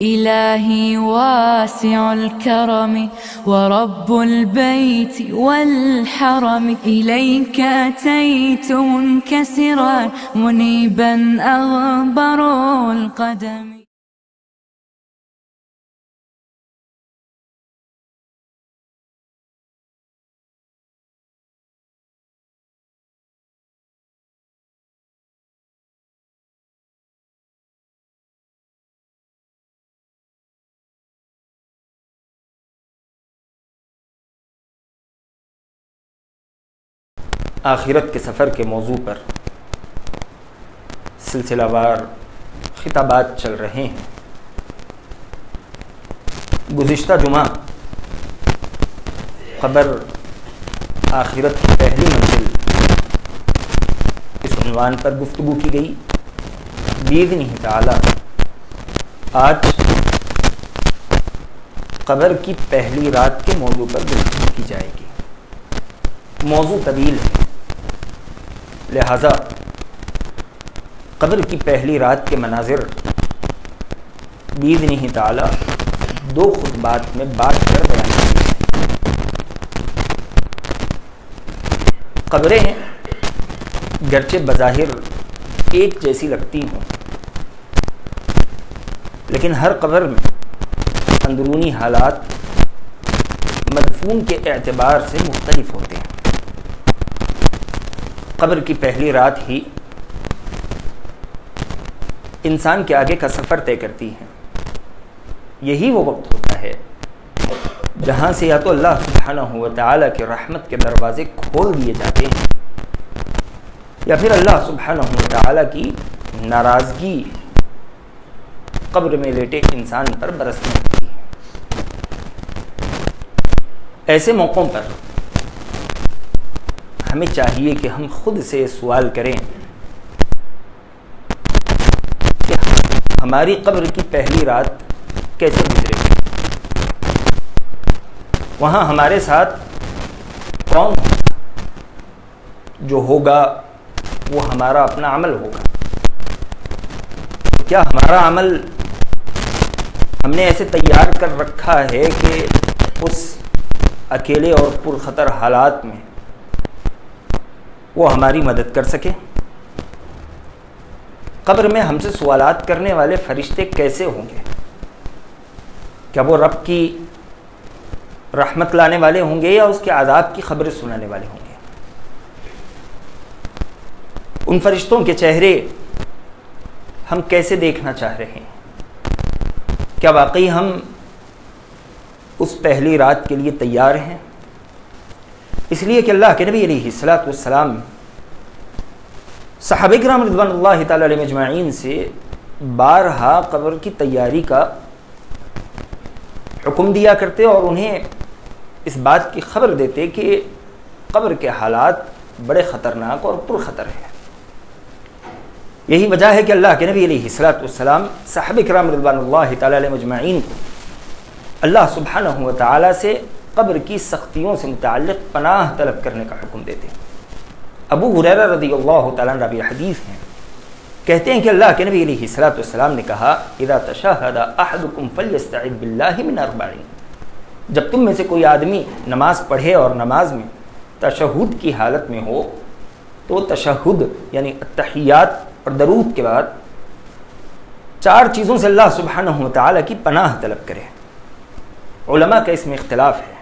إلهي واسع الكرم ورب البيت والحرم، إليك أتيت منكسرا منيبا أغبر القدم. آخرت کے سفر کے موضوع پر سلسلہ وار خطابات چل رہے ہیں۔ گزشتہ جمعہ قبر آخرت کی پہلی منزل اس عنوان پر گفتگو کی گئی۔ باذنہ تعالی آج قبر کی پہلی رات کے موضوع پر گفتگو کی جائے گی۔ موضوع طویل ہے، لہذا قبر کی پہلی رات کے مناظر باذنہ تعالی دو خطبات میں بات کر بیان کی ہیں۔ قبریں گرچہ بظاہر ایک جیسی لگتی ہوں، لیکن ہر قبر میں اندرونی حالات مدفون کے اعتبار سے مختلف ہوتے ہیں۔ قبر کی پہلی رات ہی انسان کے آگے کا سفر طے کرتی ہے۔ یہی وہ وقت ہوتا ہے جہاں سے یا تو اللہ سبحانہ و تعالی کے رحمت کے دروازے کھول دیے جاتے ہیں، یا پھر اللہ سبحانہ و تعالی کی ناراضگی قبر میں لیٹے انسان پر برسنے لگتی ہے۔ ایسے موقعوں پر ہمیں چاہیے کہ ہم خود سے سوال کریں کہ ہماری قبر کی پہلی رات کیسے گزرے گی، وہاں ہمارے ساتھ کون ہوگا، جو ہوگا وہ ہمارا اپنا عمل ہوگا۔ کیا ہمارا عمل ہم نے ایسے تیار کر رکھا ہے کہ اس اکیلے اور پرخطر حالات میں وہ ہماری مدد کر سکے؟ قبر میں ہم سے سوالات کرنے والے فرشتے کیسے ہوں گے؟ کیا وہ رب کی رحمت لانے والے ہوں گے یا اس کے عذاب کی خبریں سنانے والے ہوں گے؟ ان فرشتوں کے چہرے ہم کیسے دیکھنا چاہ رہے ہیں؟ کیا واقعی ہم اس پہلی رات کے لیے تیار ہیں؟ اس لیے کہ اللہ کے نبی علیہ الصلوۃ والسلام صحابہ کرام رضوان اللہ تعالی علیہم اجمعین سے بارہا قبر کی تیاری کا حکم دیا کرتے اور انہیں اس بات کی خبر دیتے کہ قبر کے حالات بڑے خطرناک اور پرخطر ہیں۔ یہی وجہ ہے کہ اللہ کے نبی علیہ الصلوۃ والسلام صحابہ کرام رضوان اللہ تعالی علیہم اجمعین کو اللہ سبحانہ و تعالی سے قبر کی سختیوں سے متعلق پناہ طلب کرنے کا حکم دیتے ہیں۔ ابو ہریرہ رضی اللہ تعالیٰ عنہ راوی حدیث ہیں، کہتے ہیں کہ اللہ کے نبی علیہ الصلوۃ والسلام نے کہا اذا تشہد احدکم فلیستعذ باللہ من اربع، جب تم میں سے کوئی آدمی نماز پڑھے اور نماز میں تشہد کی حالت میں ہو تو تشہد یعنی التحیات اور درود کے بعد 4 چیزوں سے اللہ سبحانہ و تعالیٰ کی پناہ طلب کرے۔ علماء کا اس میں اختلاف ہے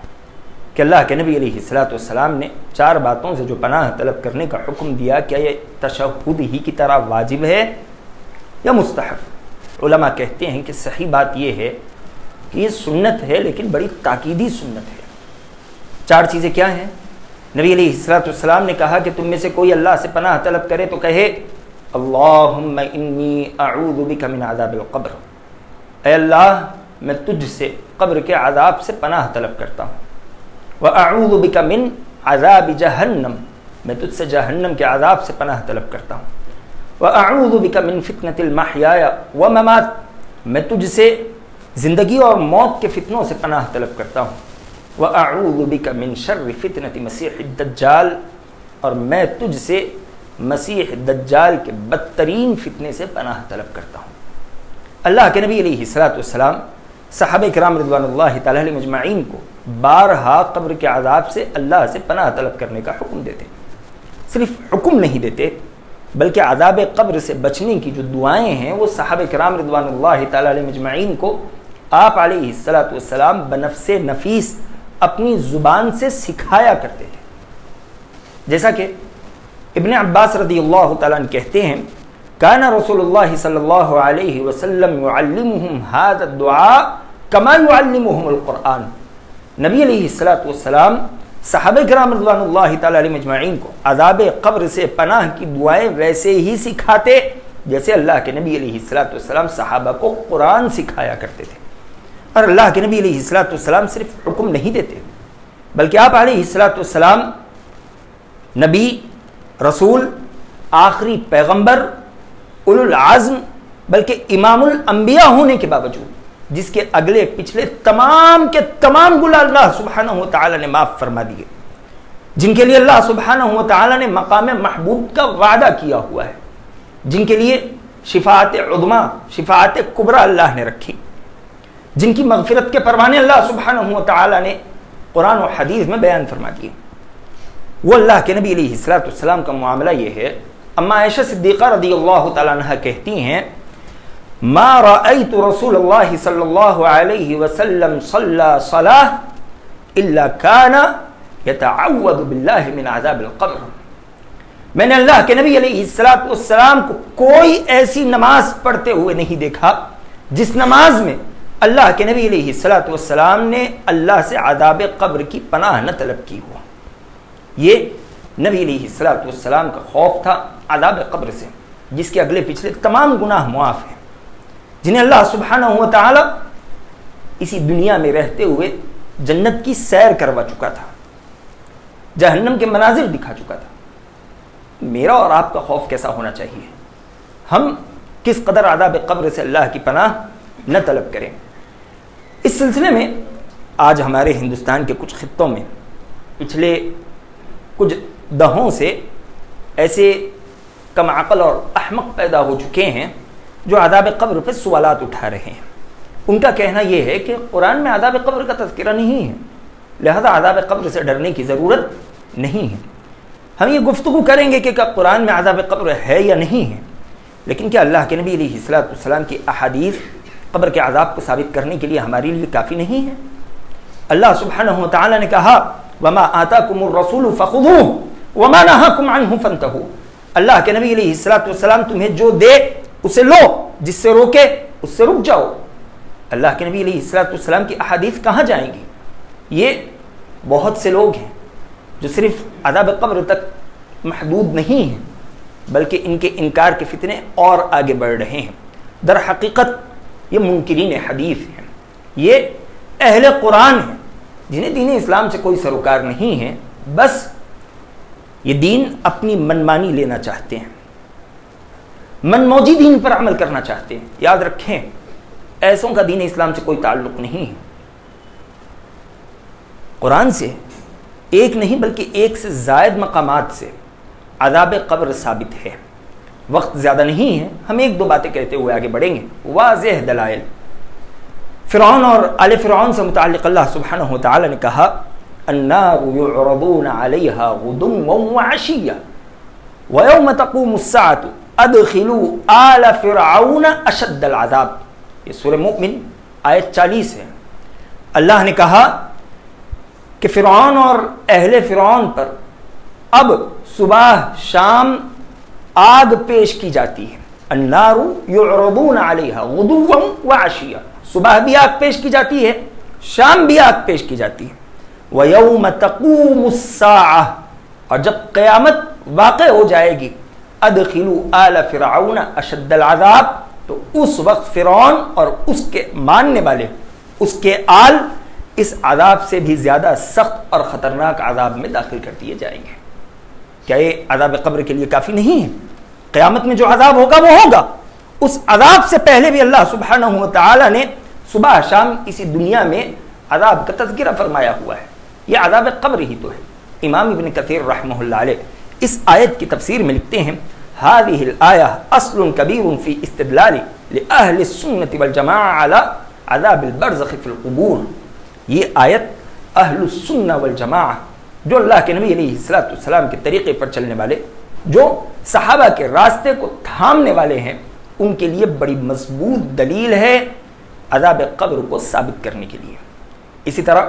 کہ اللہ کے نبی علیہ الصلوۃ والسلام نے 4 باتوں سے جو پناہ طلب کرنے کا حکم دیا، کیا یہ تشہد ہی کی طرح واجب ہے یا مستحب؟ علماء کہتے ہیں کہ صحیح بات یہ ہے کہ یہ سنت ہے، لیکن بڑی تاکیدی سنت ہے۔ 4 چیزیں کیا ہیں؟ نبی علیہ الصلوۃ والسلام نے کہا کہ تم میں سے کوئی اللہ سے پناہ طلب کرے تو کہے اللہم انی اعوذ بک من عذاب القبر، اے اللہ میں تجھ سے قبر کے عذاب سے پناہ طلب کرتا ہوں۔ وَأَعُوذُ بِكَ مِنْ عَذَابِ جَهَنَّمَ، میں تجھ سے جہنم کے عذاب سے پناہ طلب کرتا ہوں۔ وَأَعُوذُ بِكَ مِنْ فِتْنَةِ الْمَحْيَاءِ وَمَمَاتِ، میں تجھ سے زندگی اور موت کے فتنوں سے پناہ طلب کرتا ہوں۔ وَأَعُوذُ بِكَ مِنْ شَرِّ فِتْنَةِ مَسِيحِ الدَّجَّالِ، اور میں تجھ سے مسیح دجال کے بدترین فتنے سے پناہ طلب کرتا ہوں۔ اللہ کے نبی علیہ السلام صحابہ کرام رضوان اللہ تعالی علیہ مجمعین کو بارہا قبر کے عذاب سے اللہ سے پناہ طلب کرنے کا حکم دیتے. صرف حکم نہیں دیتے بلکہ عذاب قبر سے بچنے کی جو دعائیں ہیں وہ صحابہ کرام رضوان اللہ تعالی علیہ مجمعین کو آپ علیہ السلام بنفس نفیس اپنی زبان سے سکھایا کرتے تھے. جیسا کہ ابن عباس رضی اللہ تعالیٰ عنہ کہتے ہیں کان رسول اللہ صلی اللہ علیہ وسلم يعلمهم هذا الدعاء كما يعلمهم القرآن. نبی علیہ السلام صحابہ کرام رضوان اللہ تعالیٰ علیہ مجمعین کو عذاب قبر سے پناہ کی دعائیں ویسے ہی سکھاتے جیسے اللہ کے نبی علیہ السلام صحابہ کو قرآن سکھایا کرتے تھے. اور اللہ کے نبی علیہ السلام صرف حکم نہیں دیتے بلکہ آپ علیہ السلام نبی، رسول، آخری پیغمبر، اولو العزم بلکہ امام الانبیاء ہونے کے باوجود جس کے اگلے پچھلے تمام کے تمام گناہ اللہ سبحانہ و تعالی نے معاف فرما دیے، جن کے لیے اللہ سبحانہ و تعالی نے مقام محبوب کا وعدہ کیا ہوا ہے، جن کے لیے شفاعت عظمی، شفاعت کبریٰ اللہ نے رکھی، جن کی مغفرت کے پروانے اللہ سبحانہ و تعالی نے قرآن و حدیث میں بیان فرما دیے، وہ اللہ کے نبی علیہ السلام کا معاملہ یہ ہے. اما عائشہ صدیقہ رضی اللہ تعالیٰ عنہ کہتی ہیں ما رأیت رسول اللہ صلی اللہ علیہ وسلم صلی صلاة الا کان یتعوذ باللہ من عذاب القبر. میں نے اللہ کے نبی علیہ السلام کو کوئی ایسی نماز پڑھتے ہوئے نہیں دیکھا جس نماز میں اللہ کے نبی علیہ السلام نے اللہ سے عذاب قبر کی پناہ نہ طلب کی ہو. یہ نبی علیہ السلام کا خوف تھا عذاب قبر سے، جس کے اگلے پچھلے تمام گناہ معاف ہیں، جنہیں اللہ سبحانہ و تعالی اسی دنیا میں رہتے ہوئے جنت کی سیر کروا چکا تھا، جہنم کے مناظر دکھا چکا تھا. میرا اور آپ کا خوف کیسا ہونا چاہیے؟ ہم کس قدر عذاب قبر سے اللہ کی پناہ نہ طلب کریں. اس سلسلے میں آج ہمارے ہندوستان کے کچھ خطوں میں پچھلے کچھ دہوں سے ایسے کم عقل اور احمق پیدا ہو چکے ہیں جو عذاب قبر پہ سوالات اٹھا رہے ہیں. ان کا کہنا یہ ہے کہ قرآن میں عذاب قبر کا تذکرہ نہیں ہے، لہذا عذاب قبر سے ڈرنے کی ضرورت نہیں ہے. ہم یہ گفتگو کریں گے کہ کیا قرآن میں عذاب قبر ہے یا نہیں ہے، لیکن کیا اللہ کے نبی علیہ السلام کی احادیث قبر کے عذاب کو ثابت کرنے کے لیے ہمارے لیے کافی نہیں ہے؟ اللہ سبحانہ و تعالی نے کہا وما آتاکم الرسول فخذوہ وما نہاکم عنہ فانتہوا. اللہ کے نبی علیہ السلام تمہیں جو دے اسے لو، جس سے روکے اس سے رک جاؤ. اللہ کے نبی علیہ السلام کی احادیث کہاں جائیں گی؟ یہ بہت سے لوگ ہیں جو صرف عذاب قبر تک محدود نہیں ہیں بلکہ ان کے انکار کے فتنے اور آگے بڑھ رہے ہیں. در حقیقت یہ منکرین حدیث ہیں، یہ اہل قرآن ہیں جنہیں دین اسلام سے کوئی سروکار نہیں ہے، بس یہ دین اپنی منمانی لینا چاہتے ہیں، من موجی دین پر عمل کرنا چاہتے ہیں. یاد رکھیں ایسوں کا دین اسلام سے کوئی تعلق نہیں ہے. قرآن سے ایک نہیں بلکہ ایک سے زائد مقامات سے عذاب قبر ثابت ہے. وقت زیادہ نہیں ہے، ہم ایک دو باتیں کہتے ہوئے آگے بڑھیں گے. واضح دلائل. فرعون اور آل فرعون سے متعلق اللہ سبحانہ و تعالی نے کہا النار يعرضون عليها غدوا وعشيا ويوم تقوم الساعة ادخلوا آل فرعون اشد العذاب. یہ سورہ مومن آیت 40 ہے. اللہ نے کہا کہ فرعون اور اہل فرعون پر اب صبح شام آگ پیش کی جاتی ہے. النار يعرضون عليها غدوا وعشيا. صبح بھی آگ پیش کی جاتی ہے، شام بھی آگ پیش کی جاتی ہے. وَيَوْمَ تَقُومُ السَّاعَةِ، اور جب قیامت واقع ہو جائے گی أَدْخِلُوا آلَ فِرْعَوْنَ أَشَدَّ الْعَذَابِ، تو اس وقت فرعون اور اس کے ماننے والے اس کے آل اس عذاب سے بھی زیادہ سخت اور خطرناک عذاب میں داخل کر دیے جائیں گے. کیا یہ عذاب قبر کے لیے کافی نہیں ہے؟ قیامت میں جو عذاب ہوگا وہ ہوگا. اس عذاب سے پہلے بھی اللہ سبحانہ و تعالی نے صبح شام اسی دنیا میں عذاب کا تذکرہ فرمایا ہوا ہے. یہ عذاب قبر ہی تو ہے. امام ابن کثیر رحمہ اللہ علیہ اس آیت کی تفسیر میں لکھتے ہیں هذه الآية أصل كبير في استدلال لأهل السنة والجماعة على عذاب البرزخ في القبور. یہ آیت اہل السنہ والجماعہ، جو اللہ کے نبی علیہ السلام کے طریقے پر چلنے والے، جو صحابہ کے راستے کو تھامنے والے ہیں، ان کے لیے بڑی مضبوط دلیل ہے عذاب قبر کو ثابت کرنے کے لیے. اسی طرح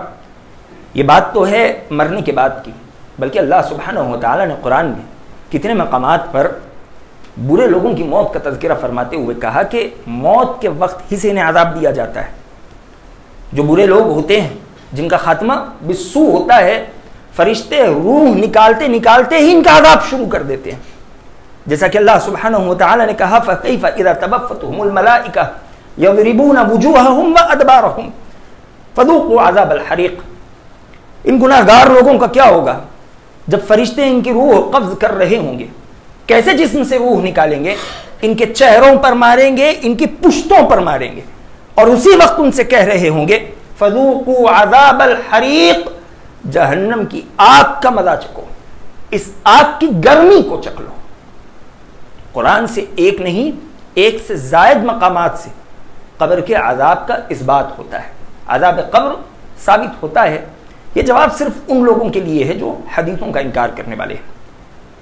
یہ بات تو ہے مرنے کے بعد کی، بلکہ اللہ سبحانہ و تعالیٰ نے قرآن میں کتنے مقامات پر برے لوگوں کی موت کا تذکرہ فرماتے ہوئے کہا کہ موت کے وقت ہی سے انہیں عذاب دیا جاتا ہے. جو برے لوگ ہوتے ہیں، جن کا خاتمہ بالسو ہوتا ہے، فرشتے روح نکالتے نکالتے ہی ان کا عذاب شروع کر دیتے ہیں. جیسا کہ اللہ سبحانہ و تعالیٰ نے کہا فَكَيْفَ إِذَا تَبَفَّتْهُمُ الْمَلَائِكَةُ يَضْرِبُونَ وُجُوهَهُمْ وَأَدْبَارَهُمْ فَذُوقُوا عَذَابَ الْحَرِيقِ. ان گناہگار لوگوں کا کیا ہوگا جب فرشتے ان کی روح قبض کر رہے ہوں گے؟ کیسے جسم سے روح نکالیں گے؟ ان کے چہروں پر ماریں گے، ان کی پشتوں پر ماریں گے، اور اسی وقت ان سے کہہ رہے ہوں گے فَذُوقُوا عَذَابَ الْحَرِيقِ، جہنم کی آگ کا مزہ چکھو، اس آگ کی گرمی کو چکھ لو. قرآن سے ایک نہیں، ایک سے زائد مقامات سے قبر کے عذاب کا اثبات ہوتا ہے، عذاب قبر ثابت ہوتا ہے. یہ جواب صرف ان لوگوں کے لیے ہے جو حدیثوں کا انکار کرنے والے ہیں.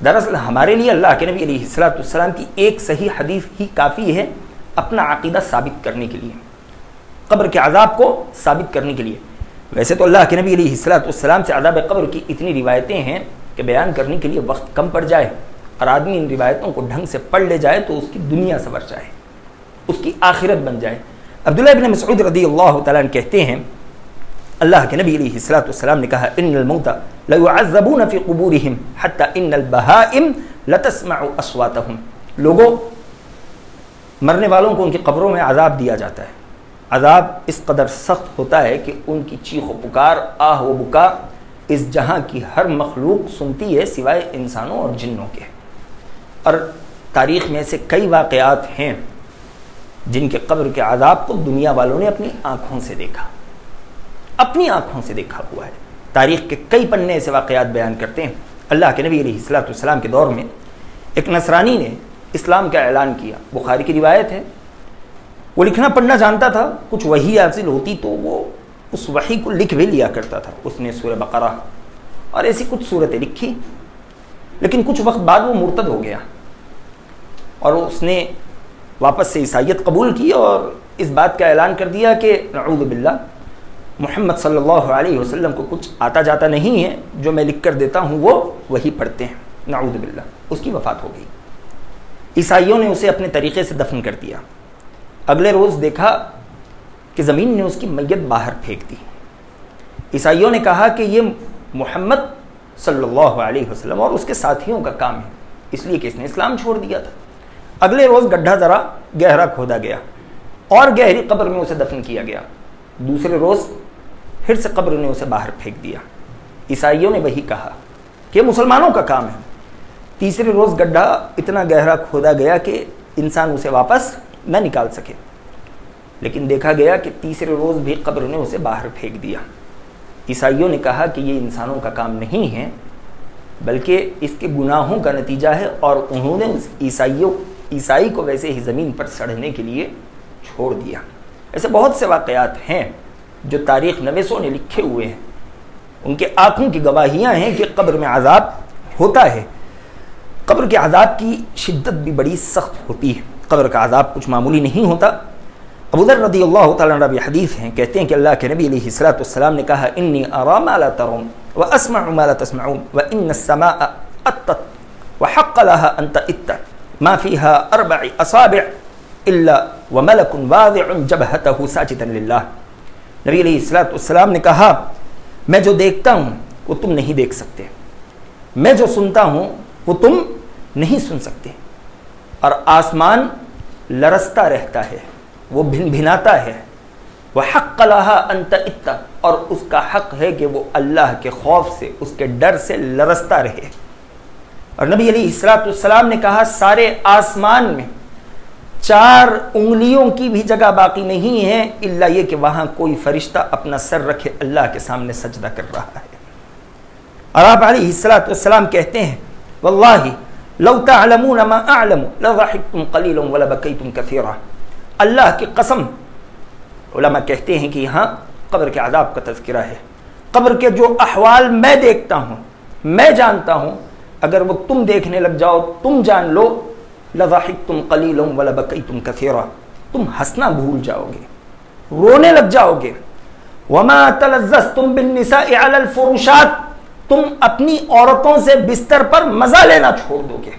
دراصل ہمارے لیے اللہ کے نبی علیہ السلام کی ایک صحیح حدیث ہی کافی ہے اپنا عقیدہ ثابت کرنے کے لیے، قبر کے عذاب کو ثابت کرنے کے لیے. ویسے تو اللہ کے نبی علیہ السلام سے عذاب قبر کی اتنی روایتیں ہیں کہ بیان کرنے کے لیے وقت کم پڑ جائے، اور آدمی ان روایتوں کو ڈھنگ سے پڑھ لے جائے تو اس کی دنیا سنور جائے، اس کی آخرت بن جائے. عبداللہ ابن مسعود رضی اللہ تعالیٰ عنہ کہتے ہیں اللہ کے نبی علیہ السلام نے کہا ان الموتى ليعذبون في قبورهم حتى ان البهائم لتسمع اصواتهم. لوگوں، مرنے والوں کو ان کی قبروں میں عذاب دیا جاتا ہے. عذاب اس قدر سخت ہوتا ہے کہ ان کی چیخ و پکار، آہ و بکا اس جہاں کی ہر مخلوق سنتی ہے سوائے انسانوں اور جنوں کے. اور تاریخ میں سے کئی واقعات ہیں جن کے قبر کے عذاب کو دنیا والوں نے اپنی آنکھوں سے دیکھا، اپنی آنکھوں سے دیکھا ہوا ہے. تاریخ کے کئی پنے ایسے واقعات بیان کرتے ہیں. اللہ کے نبی علیہ السلام کے دور میں ایک نصرانی نے اسلام کا اعلان کیا. بخاری کی روایت ہے، وہ لکھنا پڑھنا جانتا تھا، کچھ وحی حاصل ہوتی تو وہ اس وحی کو لکھ بھی لیا کرتا تھا. اس نے سورہ بقرہ اور ایسی کچھ صورتیں لکھی، لیکن کچھ وقت بعد وہ مرتد ہو گیا اور اس نے واپس سے عیسائیت قبول کی اور اس بات کا اعلان کر دیا کہ نعوذ باللہ محمد صلی اللہ علیہ وسلم کو کچھ آتا جاتا نہیں ہے، جو میں لکھ کر دیتا ہوں وہ وہی پڑھتے ہیں. نعوذ باللہ. اس کی وفات ہو گئی. عیسائیوں نے اسے اپنے طریقے سے دفن کر دیا. اگلے روز دیکھا کہ زمین نے اس کی میت باہر پھینک دی. عیسائیوں نے کہا کہ یہ محمد صلی اللہ علیہ وسلم اور اس کے ساتھیوں کا کام ہے، اس لیے کہ اس نے اسلام چھوڑ دیا تھا. اگلے روز گڈھا ذرا گہرا کھودا گیا اور گہری قبر میں اسے دفن کیا گیا. دوسرے روز پھر سے قبر نے اسے باہر پھینک دیا. عیسائیوں نے وہی کہا کہ مسلمانوں کا کام ہے. تیسرے روز گڈھا اتنا گہرا کھودا گیا کہ انسان اسے واپس نہ نکال سکے، لیکن دیکھا گیا کہ تیسرے روز بھی قبر نے اسے باہر پھینک دیا. عیسائیوں نے کہا کہ یہ انسانوں کا کام نہیں ہے بلکہ اس کے گناہوں کا نتیجہ ہے، اور انہوں نے اس عیسائی کو ویسے ہی زمین پر سڑنے کے لیے چھوڑ دیا. ایسے بہت سے واقعات ہیں جو تاریخ نویسوں نے لکھے ہوئے ہیں. ان کے آنکھوں کی گواہیاں ہیں کہ قبر میں عذاب ہوتا ہے. قبر کے عذاب کی شدت بھی بڑی سخت ہوتی ہے. قبر کا عذاب کچھ معمولی نہیں ہوتا. ابو ذر رضی اللہ تعالیٰ عنہ حدیث ہیں، کہتے ہیں کہ اللہ کے نبی علیہ السلام نے کہا انی ارا ما لا ترون واسمع ما لا تسمعون وان السماء اتت وحق لها ان تئت ما فيها 4 اصابع الا وملك واضع جبهته ساجدا لله. نبی علیہ السلام نے کہا میں جو دیکھتا ہوں وہ تم نہیں دیکھ سکتے، میں جو سنتا ہوں وہ تم نہیں سن سکتے، اور آسمان لرزتا رہتا ہے، وہ بھن بھناتا ہے. وحق لها ان تئت، اور اس کا حق ہے کہ وہ اللہ کے خوف سے، اس کے ڈر سے لرزتا رہے. اور نبی علیہ السلام نے کہا سارے آسمان میں 4 انگلیوں کی بھی جگہ باقی نہیں ہے الا یہ کہ وہاں کوئی فرشتہ اپنا سر رکھے اللہ کے سامنے سجدہ کر رہا ہے. اور آپ علیہ السلام کہتے ہیں واللہ لو تعلمون ما اعلم لضحكتم قلیلا ولبکیتم کثیرا. اللہ کی قسم، علماء کہتے ہیں کہ یہاں قبر کے عذاب کا تذکرہ ہے. قبر کے جو احوال میں دیکھتا ہوں، میں جانتا ہوں، اگر وہ تم دیکھنے لگ جاؤ، تم جان لو، لضحکتم قلیلا ولبکیتم کثیرا، تم ہنسنا بھول جاؤ گے، رونے لگ جاؤ گے. وما تلذذتم بالنساء علی الفروشات، تم اپنی عورتوں سے بستر پر مزہ لینا چھوڑ دو گے،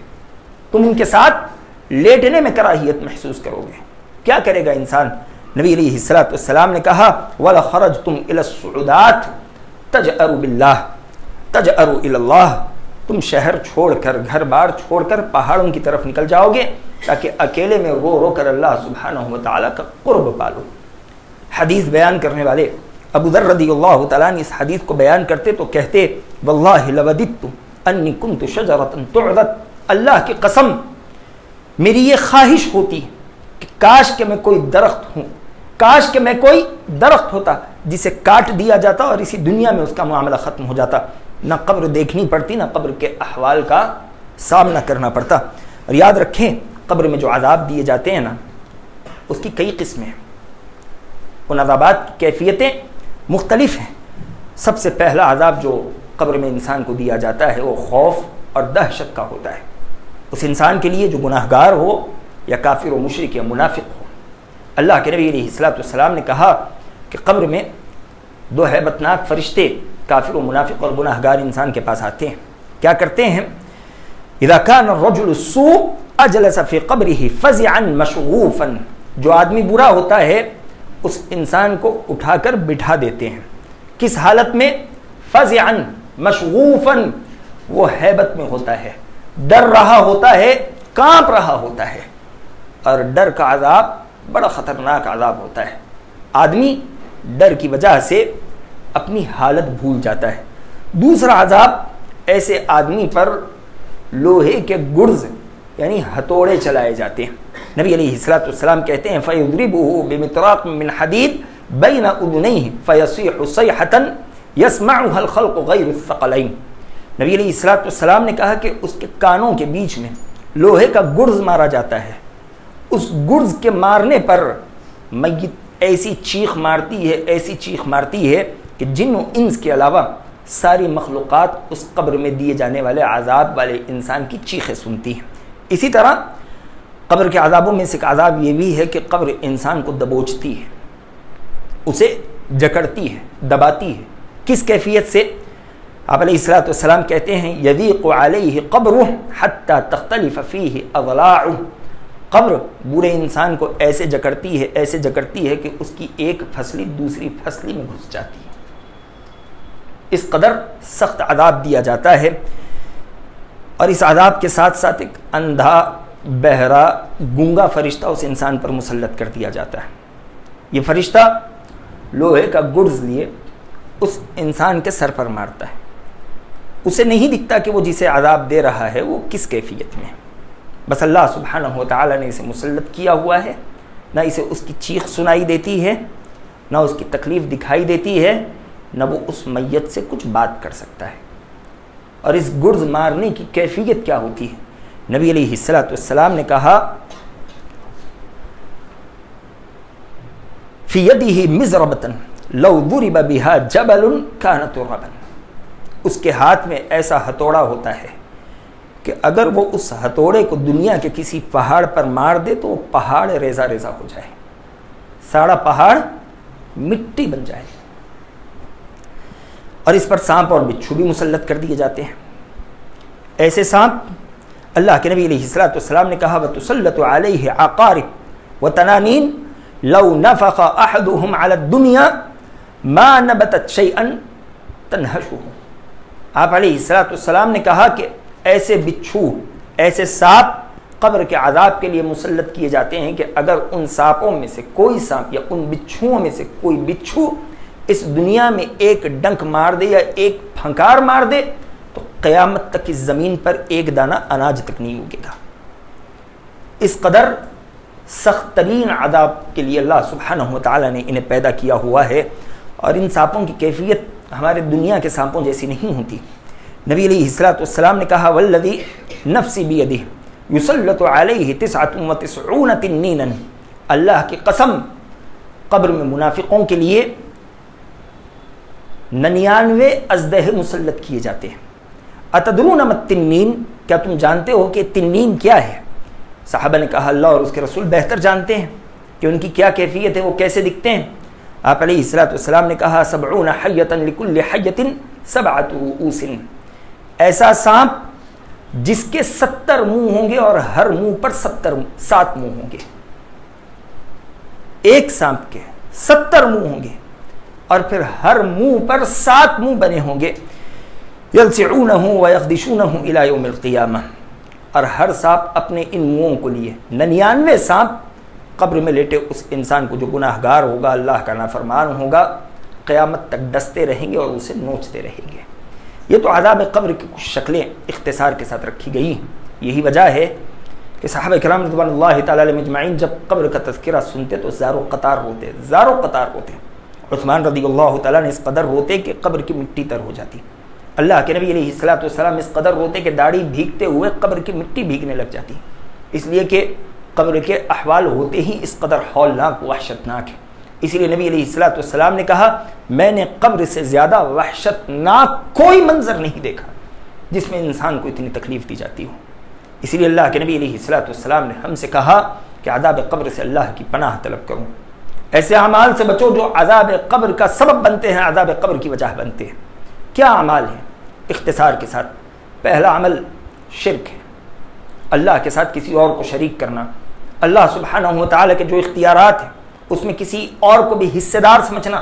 تم ان کے ساتھ لیٹنے میں کراہیت محسوس کرو گے. کیا کرے گا انسان؟ نبی علیہ الصلوۃ والسلام نے کہا وَلَخَرَجْتُمْ إِلَى الصُّعُودَاتِ تَجْأَرُوا بِاللَّهِ تَجْأَرُوا إِلَى اللَّهِ، تم شہر چھوڑ کر، گھر بار چھوڑ کر پہاڑوں کی طرف نکل جاؤ گے تاکہ اکیلے میں رو رو کر اللہ سبحانہ و تعالیٰ کا قرب پالو. حدیث بیان کرنے والے ابو ذر رضی اللہ تعالیٰ نے اس حدیث کو بیان کرتے تو کہتے واللہ لوددت انی کنت شجرۃ تعضد، اللہ کی قسم میری یہ خواہش ہوتی کہ کاش کہ میں کوئی درخت ہوں، کاش کہ میں کوئی درخت ہوتا جسے کاٹ دیا جاتا اور اسی دنیا میں اس کا معاملہ ختم ہو جاتا، نہ قبر دیکھنی پڑتی، نہ قبر کے احوال کا سامنا کرنا پڑتا. اور یاد رکھیں قبر میں جو عذاب دیے جاتے ہیں نا، اس کی کئی قسمیں ہیں، ان عذابات کی کیفیتیں مختلف ہیں. سب سے پہلا عذاب جو قبر میں انسان کو دیا جاتا ہے وہ خوف اور دہشت کا ہوتا ہے. اس انسان کے لیے جو گناہ گار ہو یا کافر و مشرک یا منافق ہو. اللہ کے نبی علیہ الصلوۃ والسلام نے کہا کہ قبر میں دو ہیبت ناک فرشتے کافر و منافق اور گناہ گار انسان کے پاس آتے ہیں. کیا کرتے ہیں؟ اذا كان الرجل السوء اجلس في قبره فزعا مشغوفا، جو آدمی برا ہوتا ہے اس انسان کو اٹھا کر بٹھا دیتے ہیں. کس حالت میں؟ فزعا مشغوفا، وہ ہیبت میں ہوتا ہے، ڈر رہا ہوتا ہے، کانپ رہا ہوتا ہے. اور ڈر کا عذاب بڑا خطرناک عذاب ہوتا ہے. آدمی ڈر کی وجہ سے اپنی حالت بھول جاتا ہے. دوسرا عذاب ایسے آدمی پر لوہے کے گرز یعنی ہتھوڑے چلائے جاتے ہیں. نبی علیہ الصلوۃ والسلام کہتے ہیں فَيُضْرِبُهُ بِمِطْرَاقٍ مِّنْ حَدِيدٍ بَيْنَ أُذُنَيْهِ فَيَصِيحُ صَيْحَةً يَسْمَعُهَا الْخَلْقُ غَيْرُ الثَّقَلَيْنِ. نبی علیہ الصلوۃ والسلام نے کہا کہ اس کے کانوں کے بیچ میں لوہے کا گرز مارا جاتا ہے. اس گرز کے مارنے پر میت ایسی چیخ مارتی ہے، ایسی چیخ مارتی ہے کہ جن و انس کے علاوہ ساری مخلوقات اس قبر میں دیے جانے والے عذاب والے انسان کی چیخیں سنتی ہیں. اسی طرح قبر کے عذابوں میں سے ایک عذاب یہ بھی ہے کہ قبر انسان کو دبوچتی ہے، اسے جکڑتی ہے، دباتی ہے. کس کیفیت سے؟ آپ علیہ الصلوۃ والسلام کہتے ہیں یضیق علیہ قبرہ حتی تختلف فیہ اضلاعہ، قبر بورے انسان کو ایسے جکڑتی ہے، ایسے جکڑتی ہے کہ اس کی ایک پھسلی دوسری پھسلی میں گھس جاتی ہے. اس قدر سخت عذاب دیا جاتا ہے. اور اس عذاب کے ساتھ ساتھ ایک اندھا، بہرا، گونگا فرشتہ اس انسان پر مسلط کر دیا جاتا ہے. یہ فرشتہ لوہے کا گرز لیے اس انسان کے سر پر مارتا ہے. اسے نہیں دکھتا کہ وہ جسے عذاب دے رہا ہے وہ کس کیفیت میں ہے. بس اللہ سبحانہ و تعالیٰ نے اسے مسلط کیا ہوا ہے. نہ اسے اس کی چیخ سنائی دیتی ہے، نہ اس کی تکلیف دکھائی دیتی ہے، نہ وہ اس میت سے کچھ بات کر سکتا ہے. اور اس گرز مارنے کی کیفیت کیا ہوتی ہے؟ نبی علیہ الصلوۃ والسلام نے کہا فی یدہ مزربۃ لو ضرب بہا جبل کان ترابا، اس کے ہاتھ میں ایسا ہتھوڑا ہوتا ہے کہ اگر وہ اس ہتھوڑے کو دنیا کے کسی پہاڑ پر مار دے تو وہ پہاڑ ریزہ ریزہ ہو جائے، سارا پہاڑ مٹی بن جائے. اور اس پر سانپ اور بچھو بھی مسلط کر دیے جاتے ہیں. ایسے سانپ اللہ کے نبی علیہ الصلوۃ والسلام نے کہا وَتُسَلَّطُ عَلَيْهِ عَقَارِبُ وَتَنَانِينَ لَوْ نَفَخَ أَحَدُهُمْ عَلَى الدُّنْيَا مَا نَبَتَتْ شَيْئًا تَنْهَشُهُ. آپ علیہ الصلوۃ والسلام نے کہا کہ ایسے بچھو، ایسے سانپ قبر کے عذاب کے لیے مسلط کیے جاتے ہیں کہ اگر ان سانپوں میں سے کوئی سانپ یا ان بچھوؤں میں سے کوئی بچھو اس دنیا میں ایک ڈنک مار دے یا ایک پھنکار مار دے تو قیامت تک اس زمین پر ایک دانہ اناج تک نہیں اگے گا. اس قدر سخت ترین عذاب کے لیے اللہ سبحانہ و تعالیٰ نے انہیں پیدا کیا ہوا ہے. اور ان سانپوں کی کیفیت ہمارے دنیا کے سانپوں جیسی نہیں ہوتی. نبی علیہ الصلوۃ والسلام نے کہا والذی نفسی بیدہ یسلط علیہ 99 تنینا، اللہ کی قسم قبر میں منافقوں کے لیے 99 اژدہے مسلط کیے جاتے ہیں۔ اتدرون ما التنین، کیا تم جانتے ہو کہ تنین کیا ہے؟ صحابہ نے کہا اللہ اور اس کے رسول بہتر جانتے ہیں کہ ان کی کیا کیفیت ہے، وہ کیسے دکھتے ہیں۔ آپ علیہ الصلوۃ والسلام نے کہا 70 حیۃ لکل حیۃ 7 رؤوس، ایسا سانپ جس کے 70 منہ ہوں گے اور ہر منہ پر 7 منہ ہوں گے۔ ایک سانپ کے 70 منہ ہوں گے اور پھر ہر منہ پر 7 منہ بنے ہوں گے۔ یلسعونہ ویخدشونہ الی یوم القیامہ، اور ہر سانپ اپنے ان منہوں کو لیے 99 سانپ قبر میں لیٹے اس انسان کو جو گناہ گار ہوگا، اللہ کا نافرمان ہوگا، قیامت تک ڈستے رہیں گے اور اسے نوچتے رہیں گے۔ یہ تو عذاب قبر کی کچھ شکلیں اختصار کے ساتھ رکھی گئی۔ یہی وجہ ہے کہ صحابہ کرام رضوان اللہ تعالی علیہم اجمعین جب قبر کا تذکرہ سنتے تو زار و قطار روتے۔ عثمان رضی اللہ تعالیٰ نے اس قدر روتے کہ قبر کی مٹی تر ہو جاتی۔ اللہ کے نبی علیہ الصلوۃ والسلام اس قدر روتے کہ داڑھی بھیگتے ہوئے قبر کی مٹی بھیگنے لگ جاتی، اس لیے کہ قبر کے احوال ہوتے ہی اس قدر ہولناک وحشتناک ہے۔ اسی لیے نبی علیہ الصلوۃ والسلام نے کہا میں نے قبر سے زیادہ وحشتناک کوئی منظر نہیں دیکھا جس میں انسان کو اتنی تکلیف دی جاتی ہو۔ اسی لیے اللہ کے نبی علیہ الصلوۃ والسلام نے ہم سے کہا کہ عذاب قبر سے اللہ کی پناہ طلب کروں، ایسے اعمال سے بچو جو عذاب قبر کا سبب بنتے ہیں، عذاب قبر کی وجہ بنتے ہیں۔ کیا اعمال ہیں؟ اختصار کے ساتھ پہلا عمل شرک ہے، اللہ کے ساتھ کسی اور کو شریک کرنا۔ اللہ سبحانہ و تعالی کے جو اختیارات ہیں اس میں کسی اور کو بھی حصے دار سمجھنا،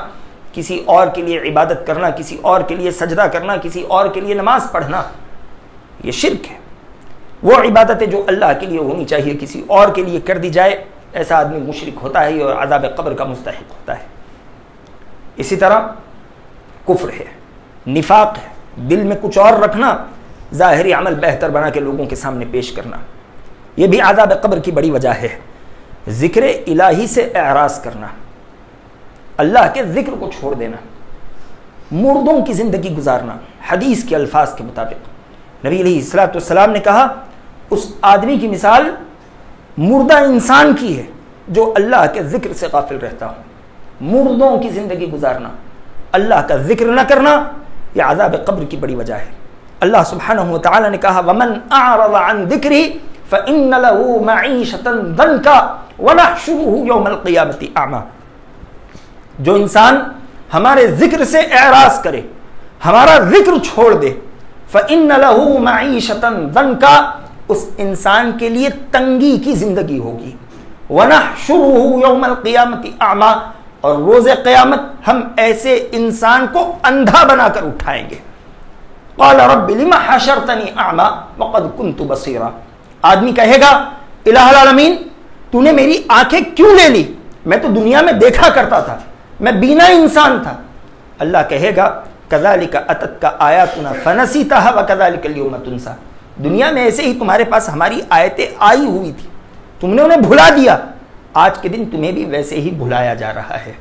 کسی اور کے لیے عبادت کرنا، کسی اور کے لیے سجدہ کرنا، کسی اور کے لیے نماز پڑھنا، یہ شرک ہے۔ وہ عبادتیں جو اللہ کے لیے ہونی چاہیے کسی اور کے لیے کر دی جائے، ایسا آدمی مشرک ہوتا ہے اور عذاب قبر کا مستحق ہوتا ہے۔ اسی طرح کفر ہے، نفاق ہے، دل میں کچھ اور رکھنا، ظاہری عمل بہتر بنا کے لوگوں کے سامنے پیش کرنا، یہ بھی عذاب قبر کی بڑی وجہ ہے۔ ذکر الہی سے اعراض کرنا، اللہ کے ذکر کو چھوڑ دینا، مردوں کی زندگی گزارنا۔ حدیث کے الفاظ کے مطابق نبی علیہ الصلوۃ والسلام نے کہا اس آدمی کی مثال مردہ انسان کی ہے جو اللہ کے ذکر سے غافل رہتا ہو۔ مردوں کی زندگی گزارنا، اللہ کا ذکر نہ کرنا، یہ عذاب قبر کی بڑی وجہ ہے۔ اللہ سبحانہ و تعالی نے کہا وَمَنْ أَعْرَضَ عَنْ ذِكْرِي فَإِنَّ لَهُ مَعِيشَةً ضَنْكًا وَنَحْشُرُهُ يَوْمَ الْقِيَامَةِ أَعْمَى، جو انسان ہمارے ذکر سے اعراض کرے، ہمارا ذکر چھوڑ دے، فَإِنَّ لَهُ مَعِيشَةً ضَنْكًا، اس انسان کے لیے تنگی کی زندگی ہوگی۔ وَنَحْشُرُهُ يَوْمَ الْقِيَامَةِ أَعْمَى، اور روز قیامت ہم ایسے انسان کو اندھا بنا کر اٹھائیں گے۔ قَالَ رَبِّ لِمَ حَشَرْتَنِي أَعْمَى وَقَدْ كُنْتُ بَصِيرًا، آدمی کہے گا الہ العالمین تو نے میری آنکھیں کیوں لے لی، میں تو دنیا میں دیکھا کرتا تھا، میں بینا انسان تھا۔ اللہ کہے گا کذالک اتتک آیاتنا فنسیتها وکذالک اليوم تنسی، دنیا میں ایسے ہی تمہارے پاس ہماری آیتیں آئی ہوئی تھی، تم نے انہیں بھلا دیا، آج کے دن تمہیں بھی ویسے ہی بھلایا جا رہا ہے۔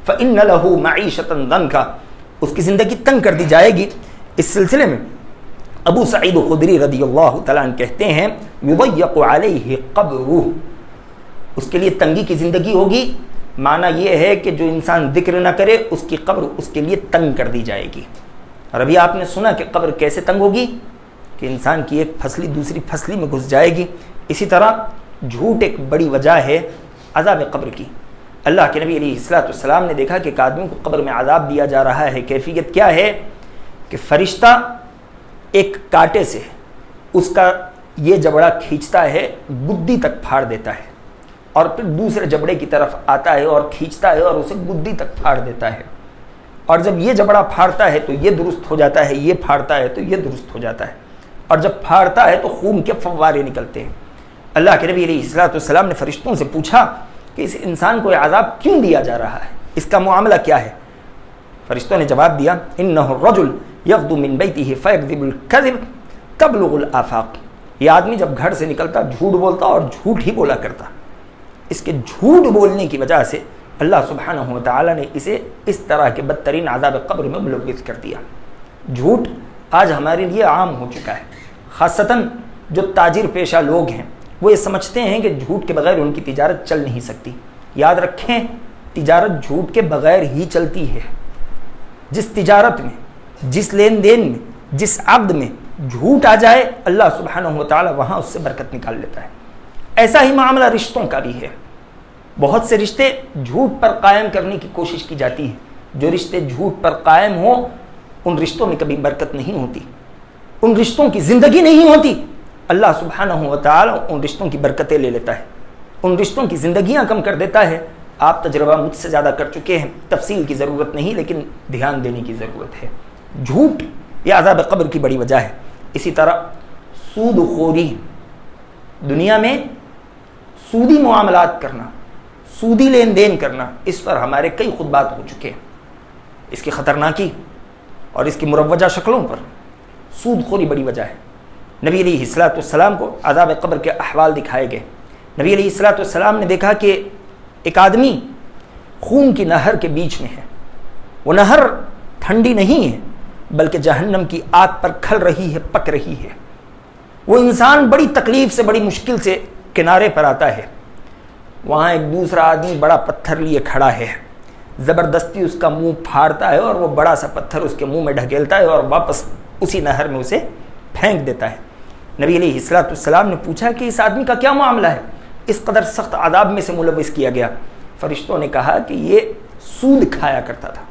فإن له معیشۃ ضنکا، اس کی زندگی تنگ کر دی جائے گی۔ اس سلسلے میں ابو سعید خدری رضی اللہ تعالیٰ عنہ کہتے ہیں یضیق علیہ قبرہ، اس کے لیے تنگی کی زندگی ہوگی، معنی یہ ہے کہ جو انسان ذکر نہ کرے اس کی قبر اس کے لیے تنگ کر دی جائے گی۔ اور ابھی آپ نے سنا کہ قبر کیسے تنگ ہوگی، کہ انسان کی ایک پھسلی دوسری پھسلی میں گھس جائے گی۔ اسی طرح جھوٹ ایک بڑی وجہ ہے عذاب قبر کی۔ اللہ کے نبی علیہ الصلوۃ والسلام نے دیکھا کہ ایک آدمی کو قبر میں عذاب دیا جا رہا ہے، کیفیت کیا ہے کہ فرشتہ ایک کانٹے سے اس کا یہ جبڑا کھینچتا ہے، گدی تک پھاڑ دیتا ہے، اور پھر دوسرے جبڑے کی طرف آتا ہے اور کھینچتا ہے اور اسے گدی تک پھاڑ دیتا ہے، اور جب یہ جبڑا پھاڑتا ہے تو یہ درست ہو جاتا ہے، یہ پھاڑتا ہے تو یہ درست ہو جاتا ہے، اور جب پھاڑتا ہے تو خون کے فوارے نکلتے ہیں۔ اللہ کے نبی علیہ الصلوۃ والسلام نے فرشتوں سے پوچھا کہ اس انسان کو عذاب کیوں دیا جا رہا ہے، اس کا معاملہ کیا ہے؟ فرشتوں نے جواب دیا انہ الرجل یغدو من بیتہ فیکذب الکذب تبلغ الآفاق، یہ آدمی جب گھر سے نکلتا جھوٹ بولتا اور جھوٹ ہی بولا کرتا، اس کے جھوٹ بولنے کی وجہ سے اللہ سبحانہ و تعالی نے اسے اس طرح کے بدترین عذاب قبر میں ملوث کر دیا۔ جھوٹ آج ہمارے لیے عام ہو چکا ہے. خاصتاً جو تاجر پیشہ لوگ ہیں وہ یہ سمجھتے ہیں کہ جھوٹ کے بغیر ان کی تجارت چل نہیں سکتی. یاد رکھیں تجارت جھوٹ کے بغیر ہی چلتی ہے. جس تجارت میں، جس لین دین میں، جس عقد میں جھوٹ آ جائے اللہ سبحانہ و تعالی وہاں اس سے برکت نکال لیتا ہے. ایسا ہی معاملہ رشتوں کا بھی ہے. بہت سے رشتے جھوٹ پر قائم کرنے کی کوشش کی جاتی ہے. جو رشتے جھوٹ پر قائم ہوں ان رشتوں میں کبھی برکت نہیں ہوتی، ان رشتوں کی زندگی نہیں ہوتی. اللہ سبحانہ و تعالی ان رشتوں کی برکتیں لے لیتا ہے، ان رشتوں کی زندگیاں کم کر دیتا ہے. آپ تجربہ مجھ سے زیادہ کر چکے ہیں، تفصیل کی ضرورت نہیں لیکن دھیان دینے کی ضرورت ہے. جھوٹ یہ عذاب قبر کی بڑی وجہ ہے. اسی طرح سود خوری، دنیا میں سودی معاملات کرنا، سودی لین دین کرنا، اس پر ہمارے کئی خطبات ہو چکے ہیں. اس کی خطرناکی اور اس کی مروجہ شکلوں پر سود خوری بڑی وجہ ہے. نبی علیہ السلام کو عذاب قبر کے احوال دکھائے گئے. نبی علیہ السلام نے دیکھا کہ ایک آدمی خون کی نہر کے بیچ میں ہے. وہ نہر ٹھنڈی نہیں ہے بلکہ جہنم کی آگ پر کھل رہی ہے، پک رہی ہے. وہ انسان بڑی تکلیف سے، بڑی مشکل سے کنارے پر آتا ہے. وہاں ایک دوسرا آدمی بڑا پتھر لیے کھڑا ہے، زبردستی اس کا منہ پھاڑتا ہے اور وہ بڑا سا پتھر اس کے منہ میں ڈھکیلتا ہے اور واپس اسی نہر میں اسے پھینک دیتا ہے. نبی علیہ السلام نے پوچھا کہ اس آدمی کا کیا معاملہ ہے، اس قدر سخت عذاب میں سے ملوث کیا گیا؟ فرشتوں نے کہا کہ یہ سود کھایا کرتا تھا،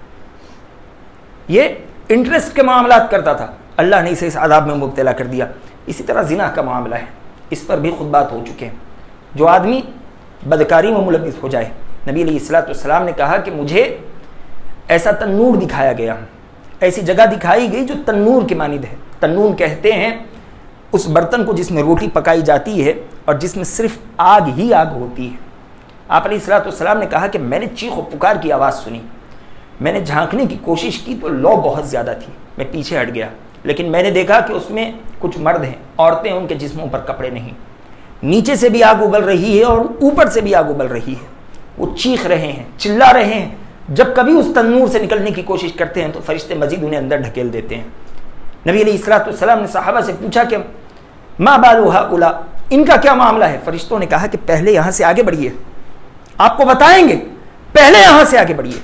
یہ انٹرسٹ کے معاملات کرتا تھا، اللہ نے اسے اس عذاب میں مبتلا کر دیا. اسی طرح زنا کا معاملہ ہے، اس پر بھی خطبات ہو چکے ہیں. جو آدمی بدکاری میں ملوث ہو جائے، نبی علیہ السلام نے کہا کہ مجھے ایسا تنور دکھایا گیا، ایسی جگہ دکھائی گئی جو تنور کی مانند ہے. تنور کہتے ہیں اس برتن کو جس میں روٹی پکائی جاتی ہے اور جس میں صرف آگ ہی آگ ہوتی ہے. آپ علیہ السلام نے کہا کہ میں نے چیخ و پکار کی آواز سنی، میں نے جھانکنے کی کوشش کی تو لو بہت زیادہ تھی، میں پیچھے ہٹ گیا. لیکن میں نے دیکھا کہ اس میں کچھ مرد ہیں، عورتیں، ان کے جسموں پر کپڑے نہیں، نیچے سے بھی آگ ابل رہی ہے اور اوپر سے بھی آگ ابل رہی ہے. وہ چیخ رہے ہیں، چلا رہے ہیں. جب کبھی اس تنور سے نکلنے کی کوشش کرتے ہیں تو فرشتے مزید انہیں اندر ڈھکیل دیتے ہیں. نبی علیہ السلام نے صحابہ سے پوچھا کہ ما بالو ہؤلاء، ان کا کیا معاملہ ہے؟ فرشتوں نے کہا کہ پہلے یہاں سے آگے بڑھیے، آپ کو بتائیں گے، پہلے یہاں سے آگے بڑھیے.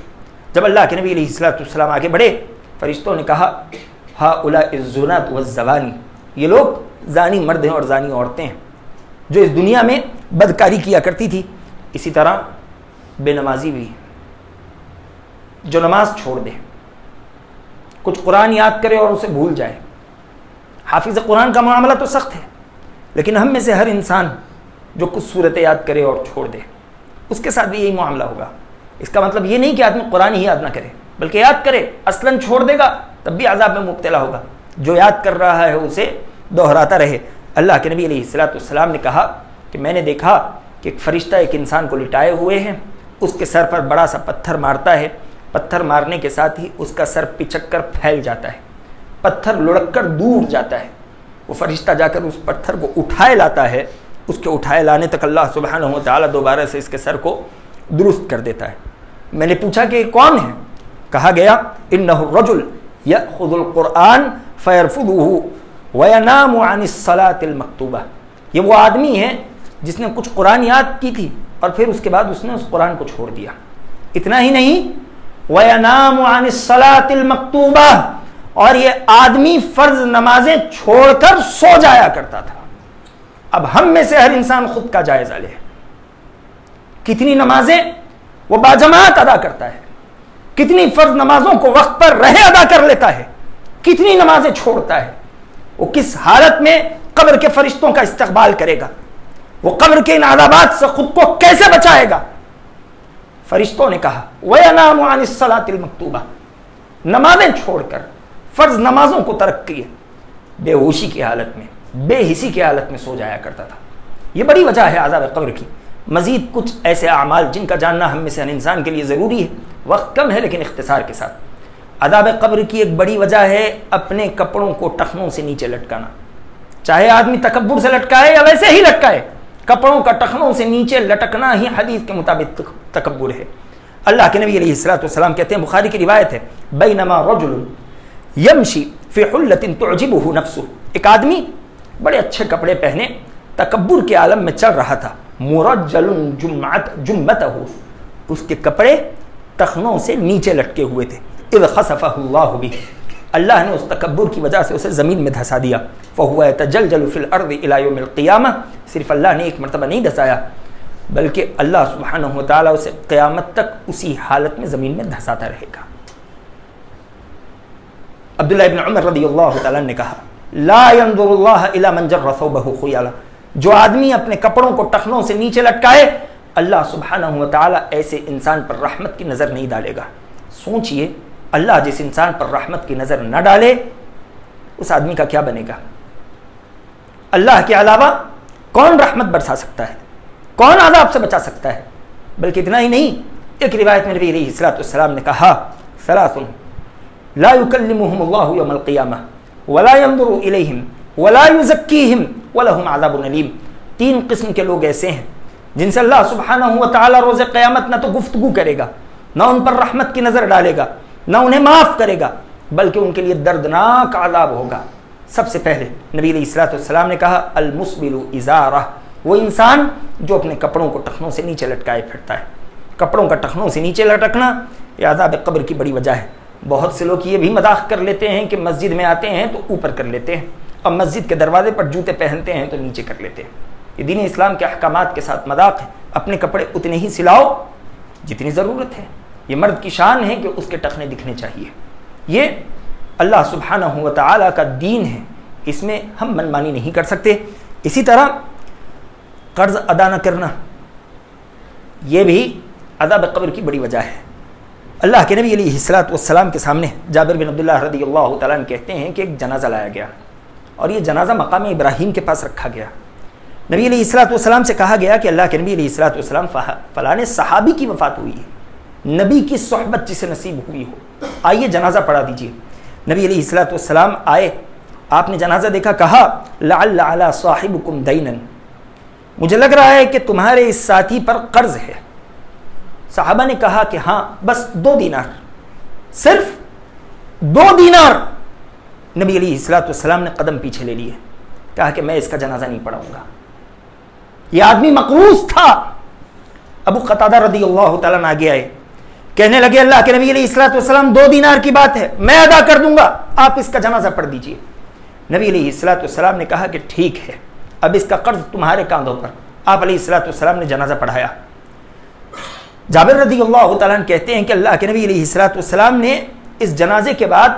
جب اللہ کے نبی علیہ السلام آگے بڑھے، فرشتوں نے کہا ہؤلاء الزنات والزوانی، یہ لوگ زانی مرد ہیں اور زانی عورتیں ہیں جو اس دنیا میں بدکاری کیا کرتی تھی. اسی طرح بے نمازی بھی، جو نماز چھوڑ دے، کچھ قرآن یاد کرے اور اسے بھول جائے. حافظ قرآن کا معاملہ تو سخت ہے، لیکن ہم میں سے ہر انسان جو کچھ صورتیں یاد کرے اور چھوڑ دے اس کے ساتھ بھی یہی معاملہ ہوگا. اس کا مطلب یہ نہیں کہ آدمی قرآن ہی یاد نہ کرے، بلکہ یاد کرے، اصلاً چھوڑ دے گا تب بھی عذاب میں مبتلا ہوگا. جو یاد کر رہا ہے اسے دہراتا رہے. اللہ کے نبی علیہ السلام نے کہا کہ میں نے دیکھا کہ ایک فرشتہ ایک انسان کو لٹائے ہوئے ہیں، اس کے سر پر بڑا سا پتھر مارتا ہے. پتھر مارنے کے ساتھ ہی اس کا سر پچک کر پھیل جاتا ہے، پتھر لڑک کر دور جاتا ہے. وہ فرشتہ جا کر اس پتھر کو اٹھائے لاتا ہے، اس کے اٹھائے لانے تک اللہ سبحانہ و تعالیٰ دوبارہ سے اس کے سر کو درست کر دیتا ہے. میں نے پوچھا کہ یہ کون ہے؟ کہا گیا انہ الرجل یأخذ القرآن فیرفضہ وینام عن الصلاۃ المکتوبہ. یہ وہ آدمی ہے جس نے کچھ قرآن یاد کی تھی اور پھر اس کے بعد اس نے اس قرآن کو چھوڑ دیا. اتنا ہی نہیں، وینام عن الصلاۃ المکتوبہ، اور یہ آدمی فرض نمازیں چھوڑ کر سو جایا کرتا تھا. اب ہم میں سے ہر انسان خود کا جائزہ لے، کتنی نمازیں وہ باجماعت ادا کرتا ہے، کتنی فرض نمازوں کو وقت پر رہے ادا کر لیتا ہے، کتنی نمازیں چھوڑتا ہے. وہ کس حالت میں قبر کے فرشتوں کا استقبال کرے گا، وہ قبر کے ان عذابات سے خود کو کیسے بچائے گا؟ فرشتوں نے کہا وَيَنَامُ عَنِ الصَّلَاةِ الْمَكْتُوبَةِ، نمازیں چھوڑ کر فرض نمازوں کو ترک کیے بے ہوشی کی حالت میں، بے حسی کی حالت میں سو جایا کرتا تھا. یہ بڑی وجہ ہے عذاب قبر کی. مزید کچھ ایسے اعمال جن کا جاننا ہم میں سے ہر انسان کے لیے ضروری ہے، وقت کم ہے لیکن اختصار کے ساتھ. عذاب قبر کی ایک بڑی وجہ ہے اپنے کپڑوں کو ٹخنوں سے نیچے لٹکانا. چاہے آدمی تکبر سے لٹکائے یا ویسے ہی لٹکائے، کپڑوں کا ٹخنوں سے نیچے لٹکنا ہی حدیث کے مطابق تکبر ہے. اللہ کے نبی علیہ السلام کہتے ہیں، بخاری کی روایت ہے، بینما رجل یمشی فی حلۃ تعجبہ نفسہ، ایک آدمی بڑے اچھے کپڑے پہنے تکبر کے عالم میں چل رہا تھا، مرجل جمتہ، اس کے کپڑے ٹخنوں سے نیچے لٹکے ہوئے تھے، اذ خسفہ اللہ بہ، اللہ نے اس تکبر کی وجہ سے اسے زمین میں دھسا دیا، فہو یتجلجل فی الارض الی یوم القیامہ، صرف اللہ نے ایک مرتبہ نہیں دھسایا بلکہ اللہ سبحانہ وتعالی اسے قیامت تک اسی حالت میں زمین میں دھساتا رہے گا۔ عبداللہ ابن عمر رضی اللہ تعالیٰ نے کہا لا ينظر اللہ الی من جر ثوبہ خیالا، جو آدمی اپنے کپڑوں کو ٹخنوں سے نیچے لٹکائے اللہ سبحانہ وتعالی ایسے انسان پر رحمت کی نظر نہیں ڈالے گا۔ سوچئے اللہ جس انسان پر رحمت کی نظر نہ ڈالے اس آدمی کا کیا بنے گا؟ اللہ کے علاوہ کون رحمت برسا سکتا ہے، کون عذاب سے بچا سکتا ہے؟ بلکہ اتنا ہی نہیں، ایک روایت میں نبی علیہ الصلوۃ والسلام نے کہا ثلاث لا يكلمهم اللہ یوم القیامہ ولا ينظر الیہم ولا یزکیہم ولہم عذاب علیم، تین قسم کے لوگ ایسے ہیں جن سے اللہ سبحانہ وتعالی روز قیامت نہ تو گفتگو کرے گا، نہ ان پر رحمت کی نظر ڈالے گا، نہ انہیں معاف کرے گا، بلکہ ان کے لیے دردناک عذاب ہوگا۔ سب سے پہلے نبی علیہ الصلوۃ والسلام نے کہا المسبل ازارہ، وہ انسان جو اپنے کپڑوں کو ٹخنوں سے نیچے لٹکائے پھرتا ہے۔ کپڑوں کا ٹخنوں سے نیچے لٹکنا یہ عذاب قبر کی بڑی وجہ ہے۔ بہت سے لوگ یہ بھی مذاق کر لیتے ہیں کہ مسجد میں آتے ہیں تو اوپر کر لیتے ہیں اور مسجد کے دروازے پر جوتے پہنتے ہیں تو نیچے کر لیتے ہیں۔ یہ دین اسلام کے احکامات کے ساتھ مذاق ہے۔ اپنے کپڑے اتنے ہی سلاؤ جتنی ضرورت ہے، یہ مرد کی شان ہے کہ اس کے ٹخنے دکھنے چاہیے۔ یہ اللہ سبحانہ و تعالیٰ کا دین ہے، اس میں ہم منمانی نہیں کر سکتے۔ اسی طرح قرض ادا نہ کرنا یہ بھی عذاب قبر کی بڑی وجہ ہے۔ اللہ کے نبی علیہ الصلوۃ والسلام کے سامنے جابر بن عبداللہ رضی اللہ تعالیٰ عنہ کہتے ہیں کہ ایک جنازہ لایا گیا اور یہ جنازہ مقام ابراہیم کے پاس رکھا گیا۔ نبی علیہ الصلوۃ والسلام سے کہا گیا کہ اللہ کے نبی علیہ الصلوۃ والسلام فلاں صحابی کی وفات ہوئی ہے، نبی کی صحبت جسے نصیب ہوئی ہو، آئیے جنازہ پڑھا دیجیے۔ نبی علیہ الصلوۃ والسلام آئے، آپ نے جنازہ دیکھا، کہا لعل علی صاحبکم دینا، مجھے لگ رہا ہے کہ تمہارے اس ساتھی پر قرض ہے۔ صحابہ نے کہا کہ ہاں بس 2 دینار، صرف 2 دینار۔ نبی علیہ الصلوۃ والسلام نے قدم پیچھے لے لیے، کہا کہ میں اس کا جنازہ نہیں پڑھاؤں گا۔ یہ آدمی مقروض تھا۔ ابو قتادہ رضی اللہ تعالیٰ عنہ آگے آئے، کہنے لگے اللہ کے نبی علیہ الصلوۃ والسلام 2 دینار کی بات ہے، میں ادا کر دوں گا، آپ اس کا جنازہ پڑھ دیجئے۔ نبی علیہ الصلوۃ والسلام نے کہا کہ ٹھیک ہے، اب اس کا قرض تمہارے کاندھوں پر۔ آپ علیہ الصلوۃ والسلام نے جنازہ پڑھایا۔ جابر رضی اللہ تعالیٰ عنہ کہتے ہیں کہ اللہ کے نبی علیہ الصلوۃ والسلام نے اس جنازے کے بعد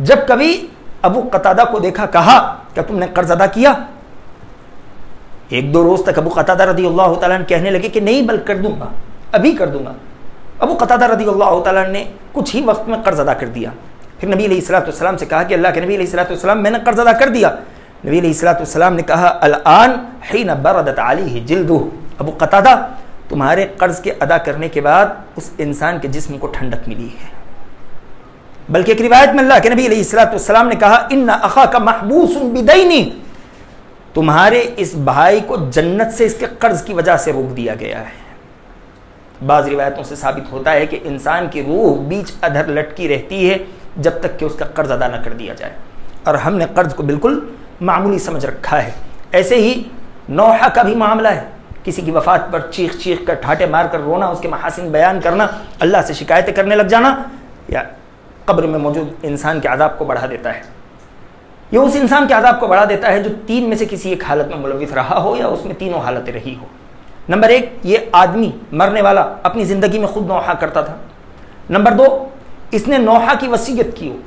جب کبھی ابو قتادہ کو دیکھا، کہا کہ تم نے قرض ادا کیا؟ 1-2 روز تک ابو قتادہ رضی اللہ تعالیٰ عنہ کہنے لگے کہ نہیں بل کر دوں گا، ابھی کر دوں گا۔ ابو قتادہ رضی اللہ تعالیٰ عنہ نے کچھ ہی وقت میں قرض ادا کر دیا۔ پھر نبی علیہ الصلوۃ والسلام سے کہا کہ اللہ کے نبی علیہ الصلوۃ والسلام میں نے قرض ادا کر دیا۔ نبی علیہ الصلوۃ والسلام نے کہا الآن حین بردت علیہ جلدہ، ابو قتادہ تمہارے قرض کے ادا کرنے کے بعد اس انسان کے جسم کو ٹھنڈک ملی ہے۔ بلکہ ایک روایت میں اللہ کے نبی علیہ الصلوۃ والسلام نے کہا ان اخاک محبوس بدینی، تمہارے اس بھائی کو جنت سے اس کے قرض کی وجہ سے روک دیا گیا ہے۔ بعض روایتوں سے ثابت ہوتا ہے کہ انسان کی روح بیچ ادھر لٹکی رہتی ہے جب تک کہ اس کا قرض ادا نہ کر دیا جائے، اور ہم نے قرض کو بالکل معمولی سمجھ رکھا ہے۔ ایسے ہی نوحہ کا بھی معاملہ ہے، کسی کی وفات پر چیخ چیخ کر ٹھاٹے مار کر رونا، اس کے محاسن بیان کرنا، اللہ سے شکایتیں کرنے لگ جانا، یا قبر میں موجود انسان کے عذاب کو بڑھا دیتا ہے۔ یہ اس انسان کے عذاب کو بڑھا دیتا ہے جو 3 میں سے کسی ایک حالت میں ملوث رہا ہو یا اس میں تینوں حالتیں رہی ہو۔ نمبر 1، یہ آدمی مرنے والا اپنی زندگی میں خود نوحہ کرتا تھا۔ نمبر 2، اس نے نوحہ کی وصیت کی ہو۔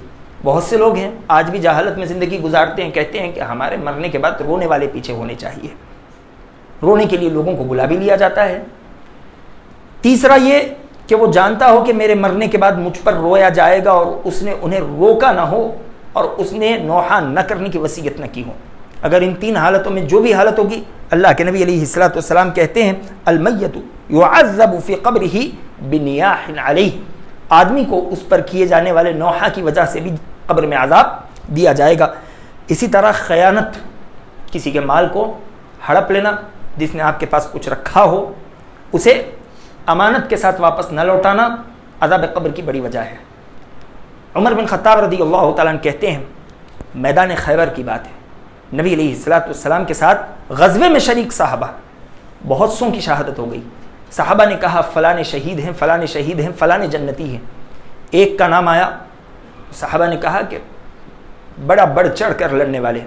بہت سے لوگ ہیں آج بھی جہالت میں زندگی گزارتے ہیں، کہتے ہیں کہ ہمارے مرنے کے بعد رونے والے پیچھے ہونے چاہیے، رونے کے لیے لوگوں کو بلا بھی لیا جاتا ہے۔ تیسرا یہ کہ وہ جانتا ہو کہ میرے مرنے کے بعد مجھ پر رویا جائے گا اور اس نے انہیں روکا نہ ہو اور اس نے نوحہ نہ کرنے کی وصیت نہ کی ہو۔ اگر ان 3 حالتوں میں جو بھی حالت ہوگی، اللہ کے نبی علیہ الصلوۃ والسلام کہتے ہیں المیت یعذب فی قبرہ بنیاح علیہ، آدمی کو اس پر کیے جانے والے نوحہ کی وجہ سے بھی قبر میں عذاب دیا جائے گا۔ اسی طرح خیانت، کسی کے مال کو ہڑپ لینا، جس نے آپ کے پاس کچھ رکھا ہو اسے امانت کے ساتھ واپس نہ لوٹانا، عذاب قبر کی بڑی وجہ ہے۔ عمر بن خطاب رضی اللہ تعالیٰ عنہ کہتے ہیں میدان خیبر کی بات ہے، نبی علیہ السلام کے ساتھ غزوے میں شریک صحابہ، بہت سوں کی شہادت ہو گئی. صحابہ نے کہا فلاں شہید ہیں، فلاں شہید ہیں، فلاں جنتی ہیں. ایک کا نام آیا، صحابہ نے کہا کہ بڑا بڑھ چڑھ کر لڑنے والے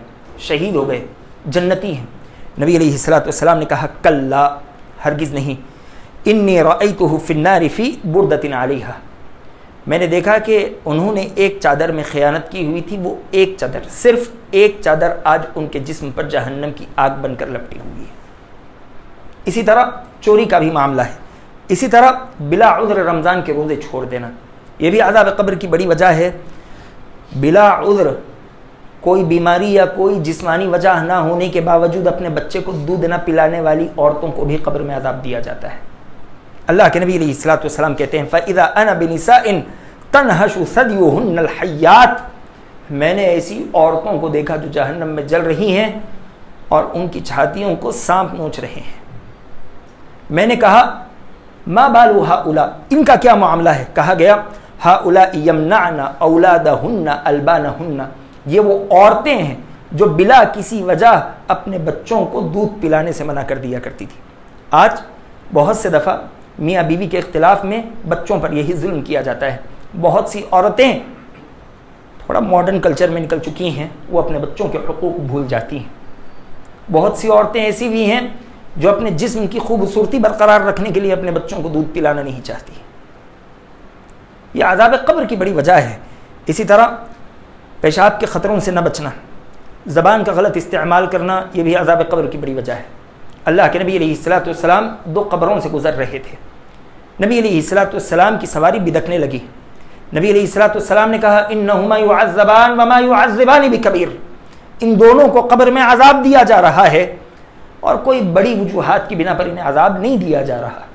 شہید ہو گئے، جنتی ہیں. نبی علیہ السلام نے کہا کلا، ہرگز نہیں، انی رأیتہ فی النار فی بردۃ علیہا، میں نے دیکھا کہ انہوں نے ایک چادر میں خیانت کی ہوئی تھی، وہ ایک چادر، صرف ایک چادر آج ان کے جسم پر جہنم کی آگ بن کر لپٹی ہوئی ہے. اسی طرح چوری کا بھی معاملہ ہے. اسی طرح بلا عذر رمضان کے روزے چھوڑ دینا، یہ بھی عذاب قبر کی بڑی وجہ ہے. بلا عذر، کوئی بیماری یا کوئی جسمانی وجہ نہ ہونے کے باوجود اپنے بچے کو دودھ نہ پلانے والی عورتوں کو بھی قبر میں عذاب دیا جاتا ہے. اللہ کے نبی علیہ السلام کہتے ہیں فَإِذَا أَنَا بِنِسَاءٍ تَنْهَشُ ثَدْيُهُنَّ الْحَيَّاتِ، میں نے ایسی عورتوں کو دیکھا جو جہنم میں جل رہی ہیں اور ان کی چھاتیوں کو سانپ نوچ رہے ہیں. میں نے کہا ما بالو ہؤلاء، ان کا کیا معاملہ ہے؟ کہا گیا ہؤلاء یمنعن اولادہن البانہن، یہ وہ عورتیں ہیں جو بلا کسی وجہ اپنے بچوں کو دودھ پلانے سے منع کر دیا کرتی تھی. آج بہت سے دفعہ میاں بیوی کے اختلاف میں بچوں پر یہی ظلم کیا جاتا ہے. بہت سی عورتیں تھوڑا ماڈرن کلچر میں نکل چکی ہیں، وہ اپنے بچوں کے حقوق بھول جاتی ہیں. بہت سی عورتیں ایسی بھی ہیں جو اپنے جسم کی خوبصورتی برقرار رکھنے کے لیے اپنے بچوں کو دودھ پلانا نہیں چاہتی. یہ عذاب قبر کی بڑی وجہ ہے. اسی طرح پیشاب کے خطروں سے نہ بچنا، زبان کا غلط استعمال کرنا، یہ بھی عذاب قبر کی بڑی وجہ ہے. اللہ کے نبی علیہ السلام دو قبروں سے گزر رہے تھے. نبی علیہ السلام کی سواری بدکنے لگی. نبی علیہ السلام نے کہا انہما یعذبان وما یعذبان بکبیر، ان دونوں کو قبر میں عذاب دیا جا رہا ہے اور کوئی بڑی وجوہات کی بنا پر انہیں عذاب نہیں دیا جا رہا.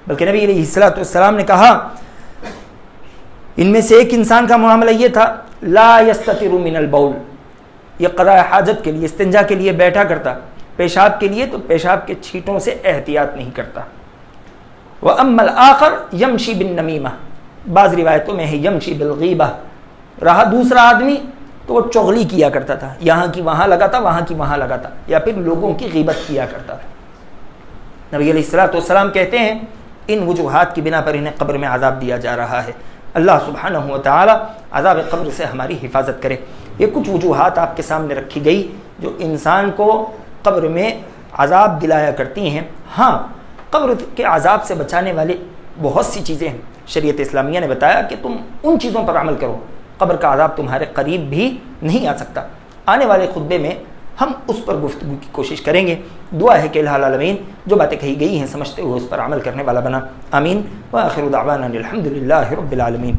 بلکہ نبی علیہ السلام نے کہا ان میں سے ایک انسان کا معاملہ یہ تھا لا یستتر من البول، یہ قضاء حاجت کے لیے، استنجا کے لیے بیٹھا کرتا، پیشاب کے لیے تو پیشاب کے چھینٹوں سے احتیاط نہیں کرتا. وَأَمَّا الْآخَرْ يَمْشِي بِالنَّمِيمَةِ، بعض روایتوں میں ہے یمشی بالغیبہ، رہا دوسرا آدمی تو وہ چغلی کیا کرتا تھا، یہاں کی وہاں لگاتا، وہاں کی وہاں لگاتا، یا پھر لوگوں کی غیبت کیا کرتا تھا. نبی علیہ السلام کہتے ہیں ان وجوہات کی بنا پر انہیں قبر میں عذاب دیا جا رہا ہے. اللہ سبحانہ و تعالی عذاب قبر سے ہماری حفاظت کرے. یہ کچھ وجوہات آپ کے سامنے رکھی گئی جو انسان کو قبر میں عذاب دلایا کرتی ہیں. ہاں، قبر کے عذاب سے بچانے والے بہت سی چیزیں ہیں. شریعت اسلامیہ نے بتایا کہ تم ان چیزوں پر عمل کرو، قبر کا عذاب تمہارے قریب بھی نہیں آ سکتا. آنے والے خطبے میں ہم اس پر گفتگو کی کوشش کریں گے. دعا ہے کہ الہ العالمین جو باتیں کہی گئی ہیں سمجھتے ہوئے اس پر عمل کرنے والا بنا. آمین. وآخر دعوانا الحمد للہ رب العالمین.